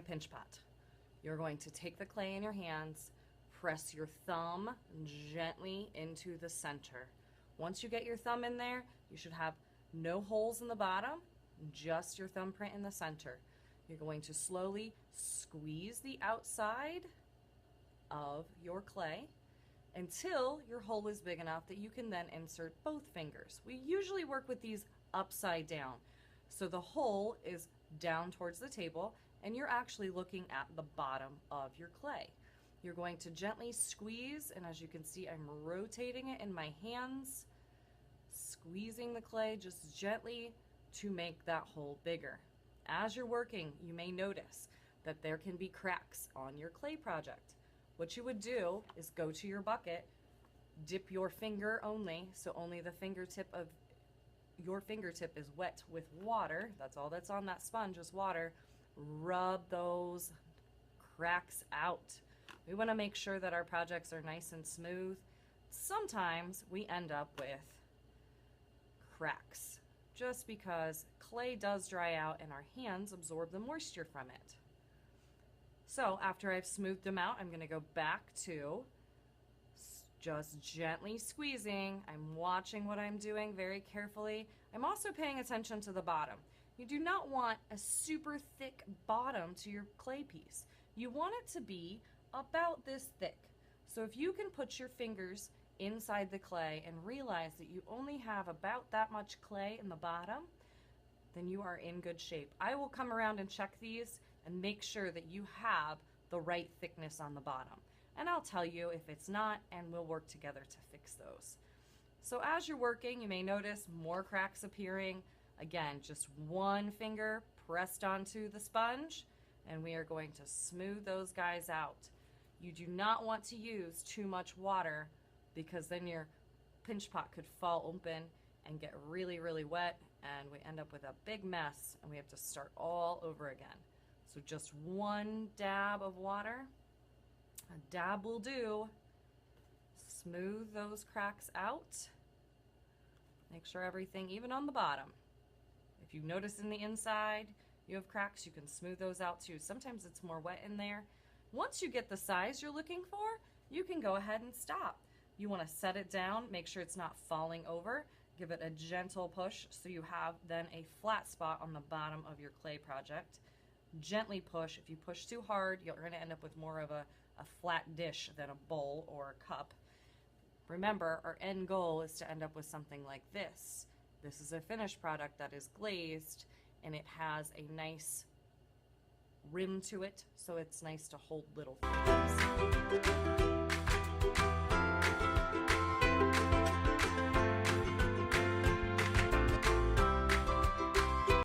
pinch pot. You're going to take the clay in your hands, press your thumb gently into the center. Once you get your thumb in there, you should have no holes in the bottom, just your thumbprint in the center. You're going to slowly squeeze the outside of your clay until your hole is big enough that you can then insert both fingers. We usually work with these upside down. So the hole is down towards the table and you're actually looking at the bottom of your clay. You're going to gently squeeze, and as you can see, I'm rotating it in my hands, squeezing the clay just gently to make that hole bigger. As you're working, you may notice that there can be cracks on your clay project. What you would do is go to your bucket, dip your finger only, so only the fingertip of your fingertip is wet with water. That's all that's on that sponge is water. Rub those cracks out. We want to make sure that our projects are nice and smooth. Sometimes we end up with cracks just because clay does dry out and our hands absorb the moisture from it. So after I've smoothed them out, I'm going to go back to just gently squeezing. I'm watching what I'm doing very carefully. I'm also paying attention to the bottom. You do not want a super thick bottom to your clay piece. You want it to be about this thick. So if you can put your fingers inside the clay and realize that you only have about that much clay in the bottom, then you are in good shape. I will come around and check these and make sure that you have the right thickness on the bottom. And I'll tell you if it's not, and we'll work together to fix those. So as you're working, you may notice more cracks appearing. Again, just one finger pressed onto the sponge, and we are going to smooth those guys out. You do not want to use too much water because then your pinch pot could fall open and get really, really wet, and we end up with a big mess and we have to start all over again. So just one dab of water, a dab will do. Smooth those cracks out. Make sure everything, even on the bottom. If you notice in the inside you have cracks, you can smooth those out too. Sometimes it's more wet in there. Once you get the size you're looking for, you can go ahead and stop. You want to set it down, make sure it's not falling over, give it a gentle push so you have then a flat spot on the bottom of your clay project. Gently push. If you push too hard, you're going to end up with more of a flat dish than a bowl or a cup. Remember, our end goal is to end up with something like this. This is a finished product that is glazed and it has a nice rim to it, so it's nice to hold little things.